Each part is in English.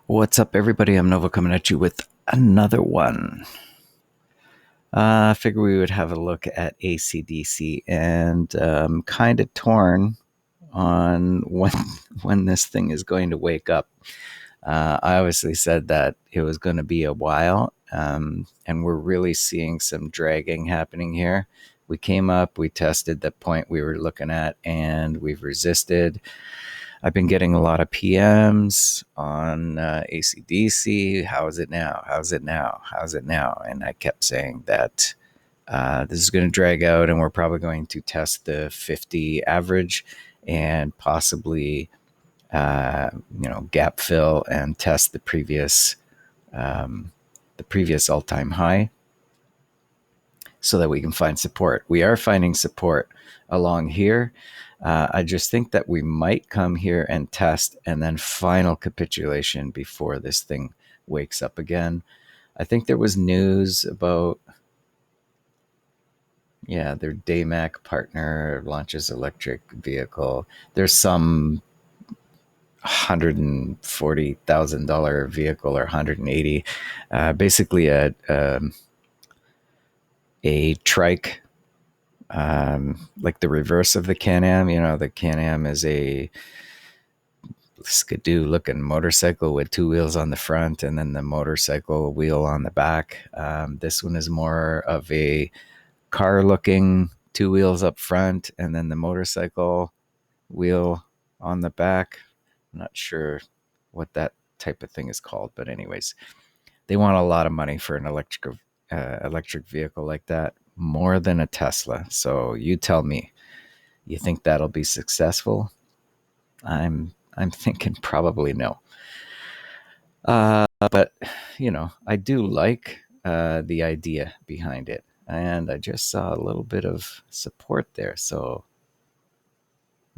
What's up, everybody? I'm Nova coming at you with another one. I figure we would have a look at ACDC, and kind of torn on when this thing is going to wake up. I obviously said that it was going to be a while, and we're really seeing some dragging happening here. We came up, we tested the point we were looking at, and we've resisted. I've been getting a lot of PMs on ACDC. How is it now? How's it now? How's it now? And I kept saying that this is going to drag out, and we're probably going to test the 50 average and possibly, gap fill and test the previous all-time high, so that we can find support. We are finding support along here. I just think that we might come here and test, and then final capitulation before this thing wakes up again. I think there was news about, their DayMac partner launches electric vehicle. There's some $140,000 vehicle, or 180, basically a trike, like the reverse of the Can-Am. The Can-Am is a skidoo looking motorcycle with two wheels on the front and then the motorcycle wheel on the back. This one is more of a car looking, two wheels up front and then the motorcycle wheel on the back. I'm not sure what that type of thing is called, but anyways, they want a lot of money for an electric vehicle like that, more than a Tesla. So you tell me, you think that'll be successful? I'm thinking probably no. But I do like the idea behind it, and I just saw a little bit of support there. So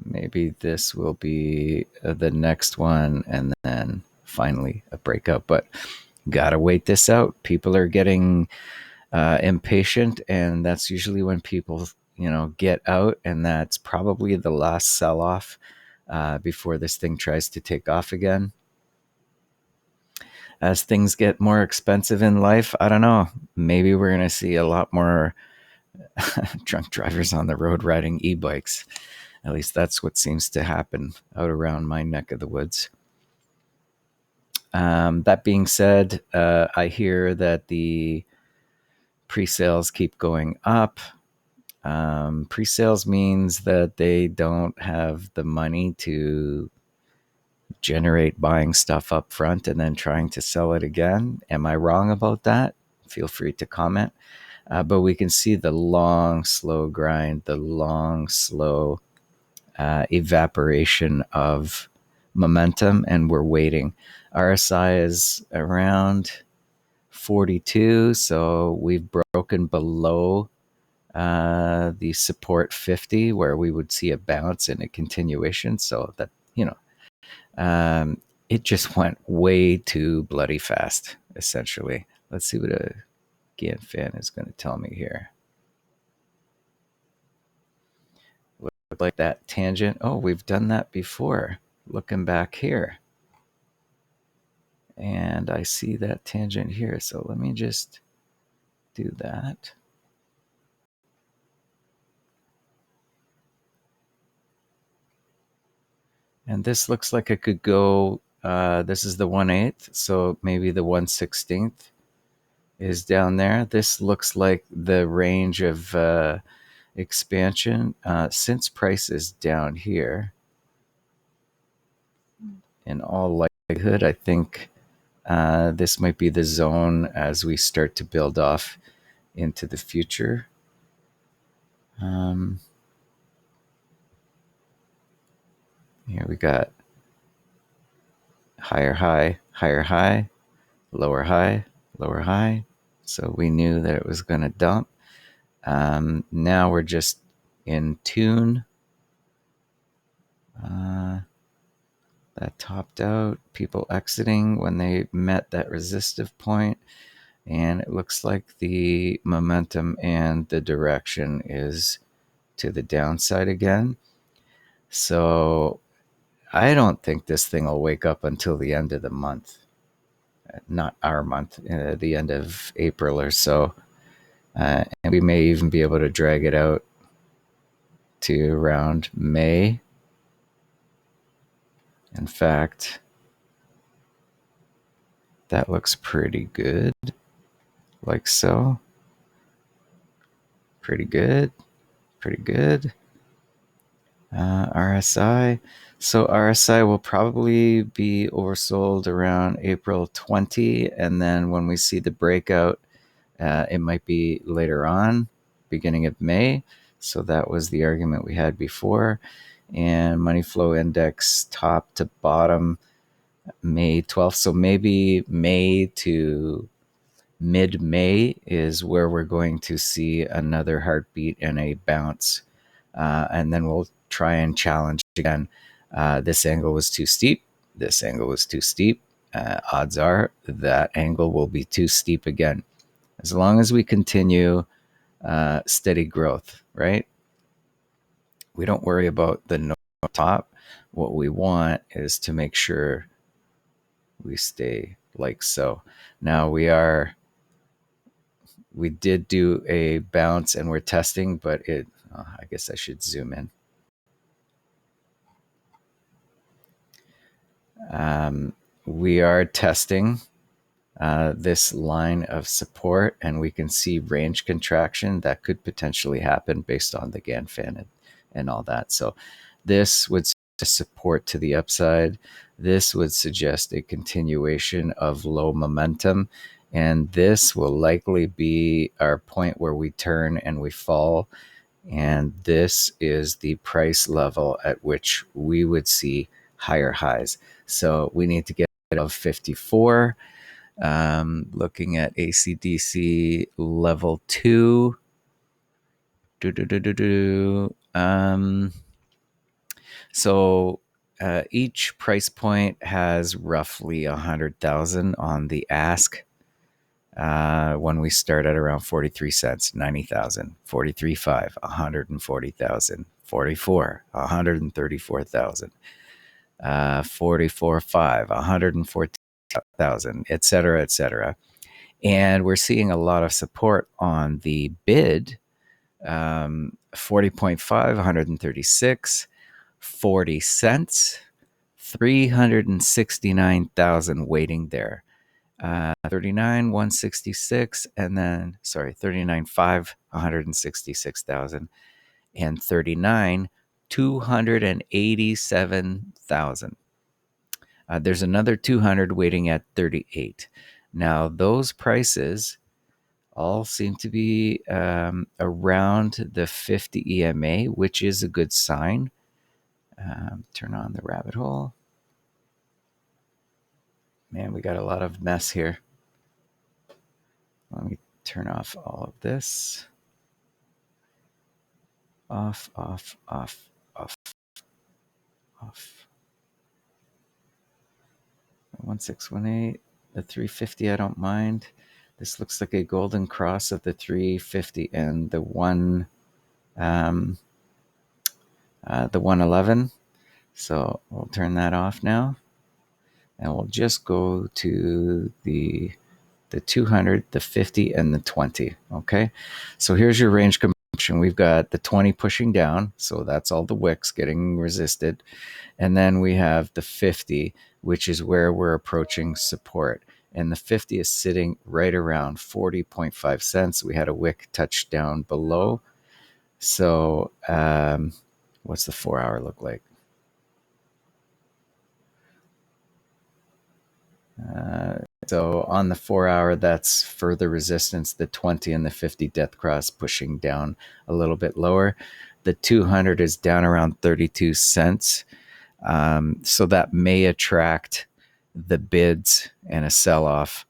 maybe this will be the next one, and then finally a breakout. But gotta wait this out. People are getting impatient, and that's usually when people get out, and that's probably the last sell-off before this thing tries to take off again. As things get more expensive in life, I don't know, maybe we're going to see a lot more drunk drivers on the road riding e-bikes. At least that's what seems to happen out around my neck of the woods. That being said, I hear that the pre-sales keep going up. Pre-sales means that they don't have the money to generate buying stuff up front and then trying to sell it again. Am I wrong about that? Feel free to comment. But we can see the long, slow grind, the long, slow evaporation of momentum, and we're waiting. RSI is around 42, so we've broken below the support 50, where we would see a bounce and a continuation. So that, it just went way too bloody fast, essentially. Let's see what a Gian fan is going to tell me here. Look like that tangent. Oh, we've done that before. Looking back here. And I see that tangent here. So let me just do that. And this looks like it could go, this is the 1/8, so maybe the 1/16 is down there. This looks like the range of expansion. Since price is down here, in all likelihood, I think this might be the zone as we start to build off into the future. Here we got higher high, lower high, lower high. So we knew that it was going to dump. Now we're just in tune. That topped out, people exiting when they met that resistive point, and it looks like the momentum and the direction is to the downside again. So I don't think this thing will wake up until the end of the month. not our month, the end of April or so. And we may even be able to drag it out to around May. In fact, that looks pretty good, like so. Pretty good, pretty good. RSI. So RSI will probably be oversold around April 20. And then when we see the breakout, it might be later on, beginning of May. So that was the argument we had before. And money flow index top to bottom, May 12th. So maybe May to mid-May is where we're going to see another heartbeat and a bounce. And then we'll try and challenge again. This angle was too steep. This angle was too steep. Odds are that angle will be too steep again. As long as we continue steady growth, right? We don't worry about the no top. What we want is to make sure we stay like so. Now we did do a bounce and we're testing, but I guess I should zoom in. We are testing this line of support, and we can see range contraction that could potentially happen based on the GAN fan and all that. So this would support to the upside. This would suggest a continuation of low momentum, and this will likely be our point where we turn and we fall. And this is the price level at which we would see higher highs. So we need to get above 54. Looking at ACDC level 2. So each price point has roughly 100,000 on the ask. When we start at around 43 cents, 90,000, 43.5, 140,000, 44, 134,000, 44.5, 114,000, et cetera, et cetera. And we're seeing a lot of support on the bid. 40.5, 136, 40 cents, 369,000 waiting there. 39, 166, and then, 39.5, 166,000, and 39, 287,000. There's another 200 waiting at 38. Now, those prices all seem to be around the 50 EMA, which is a good sign. Turn on the rabbit hole. Man, we got a lot of mess here. Let me turn off all of this. Off, off, off, off, off. 1618, the 350, I don't mind. This looks like a golden cross of the 350 and the 111. So we'll turn that off now. And we'll just go to the 200, the 50, and the 20. Okay. So here's your range compression. We've got the 20 pushing down. So that's all the wicks getting resisted. And then we have the 50, which is where we're approaching support. And the 50 is sitting right around 40.5 cents. We had a wick touch down below. So what's the 4-hour look like? So on the 4-hour, that's further resistance, the 20 and the 50 death cross pushing down a little bit lower. The 200 is down around 32 cents. So that may attract the bids and a sell-off.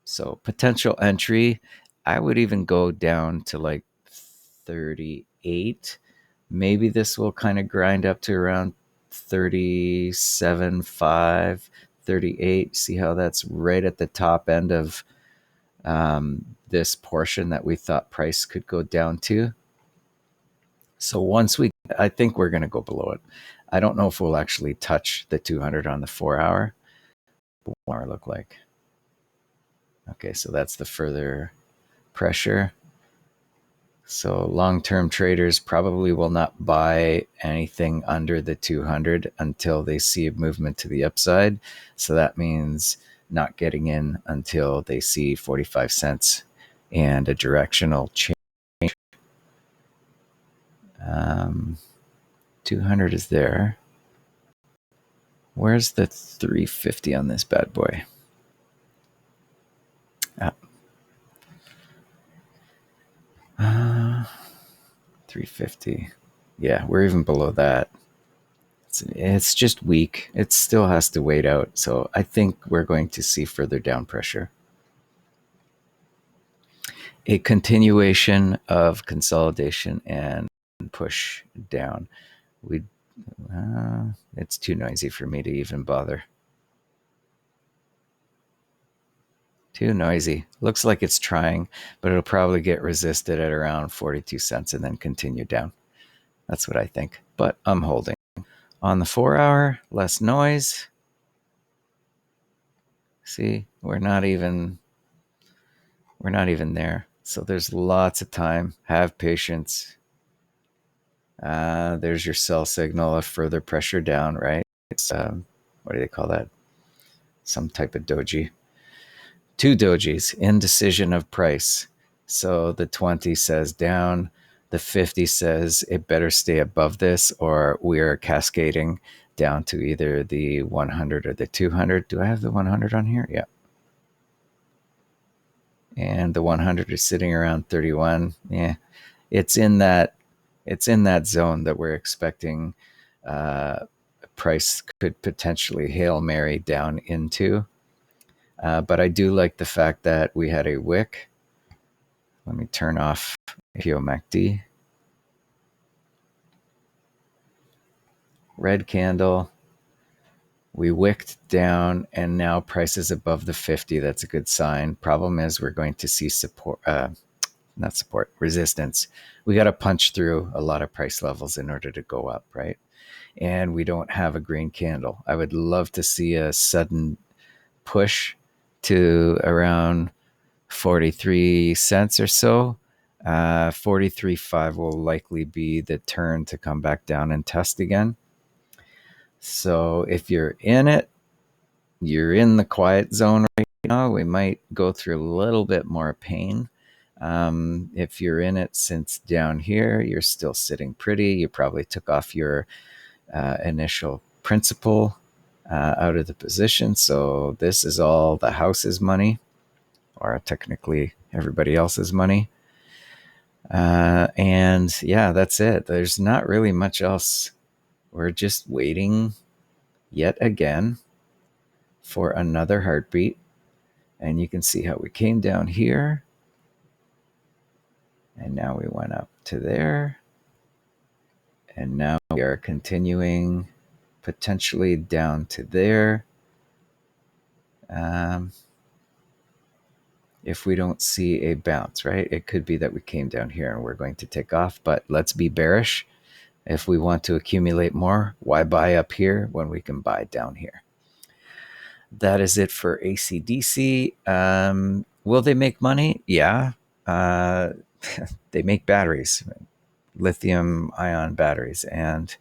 So potential entry, I would even go down to like 38. Maybe this will kind of grind up to around 37.5, 38. See how that's right at the top end of this portion that we thought price could go down to. So I think we're going to go below it. I don't know if we'll actually touch the 200 on the 4-hour. more look like? Okay, so that's the further pressure. So long-term traders probably will not buy anything under the 200 until they see a movement to the upside. So that means not getting in until they see 45 cents and a directional change. 200 is there. Where's the 350 on this bad boy? 350. Yeah, we're even below that. It's just weak. It still has to wait out. So I think we're going to see further down pressure. A continuation of consolidation and push down. It's too noisy for me to even bother. Too noisy. Looks like it's trying, but it'll probably get resisted at around 42 cents and then continue down. That's what I think. But I'm holding. On the 4-hour, less noise. See, we're not even there. So there's lots of time. Have patience. There's your sell signal of further pressure down, right? It's what do they call that? Some type of doji. 2 dojis, indecision of price. So the 20 says down, the 50 says it better stay above this, or we're cascading down to either the 100 or the 200. Do I have the 100 on here? Yeah. And the 100 is sitting around 31. Yeah, it's in that zone that we're expecting price could potentially Hail Mary down into. But I do like the fact that we had a wick. Let me turn off APO MACD. Red candle. We wicked down, and now price is above the 50. That's a good sign. Problem is we're going to see support, not support, resistance. We got to punch through a lot of price levels in order to go up, right? And we don't have a green candle. I would love to see a sudden push to around 43 cents or so. 43.5 will likely be the turn to come back down and test again. So if you're in it, you're in the quiet zone right now. We might go through a little bit more pain. If you're in it since down here, you're still sitting pretty. You probably took off your initial principal out of the position. So this is all the house's money, or technically everybody else's money. And yeah, that's it. There's not really much else. We're just waiting yet again for another heartbeat. And you can see how we came down here. And now we went up to there. And now we are continuing potentially down to there. If we don't see a bounce, right? It could be that we came down here and we're going to take off, but let's be bearish. If we want to accumulate more, why buy up here when we can buy down here? That is it for ACDC. Will they make money? Yeah. They make batteries, lithium ion batteries. And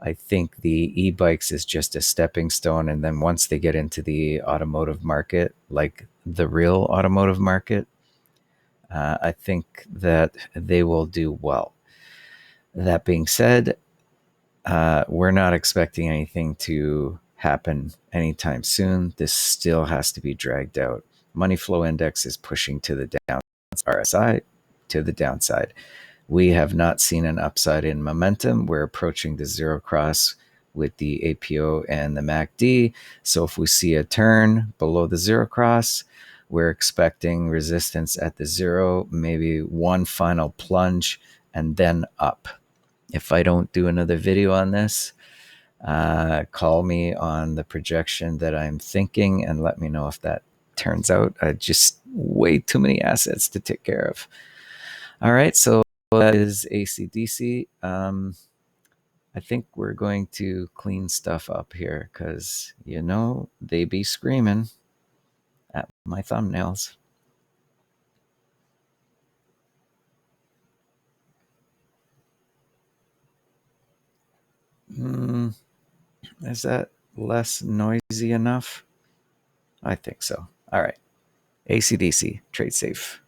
I think the e-bikes is just a stepping stone. And then once they get into the automotive market, like the real automotive market, I think that they will do well. That being said, we're not expecting anything to happen anytime soon. This still has to be dragged out. Money flow index is pushing to the down, RSI to the downside. We have not seen an upside in momentum. We're approaching the zero cross with the APO and the MACD. So if we see a turn below the zero cross, we're expecting resistance at the zero, maybe one final plunge, and then up. If I don't do another video on this, call me on the projection that I'm thinking and let me know if that turns out. Just way too many assets to take care of. All right, so that is ACDC. I think we're going to clean stuff up here because, they be screaming at my thumbnails. Is that less noisy enough? I think so. All right. ACDC, trade safe.